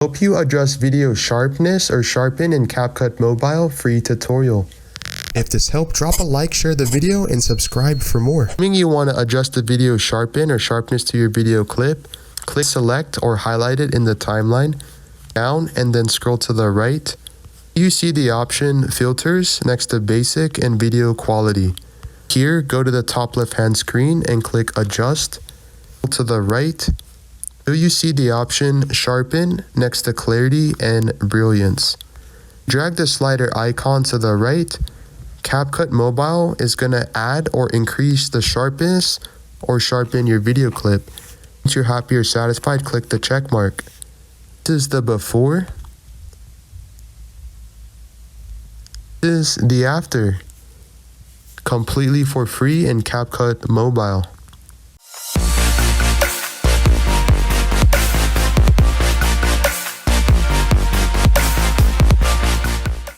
Help you adjust video sharpness or sharpen in CapCut Mobile free tutorial. If this helped, drop a like, share the video, and subscribe for more. Assuming you want to adjust the video sharpen or sharpness to your video clip, click select or highlight it in the timeline, down and then scroll to the right. You see the option filters next to basic and video quality. Here, go to the top left hand screen and click adjust. To the right, you see the option sharpen next to clarity and brilliance. Drag the slider icon to the right. CapCut Mobile is going to add or increase the sharpness or sharpen your video clip. Once you're happy or satisfied, click the check mark. This is the before. This is the after. Completely for free in CapCut Mobile.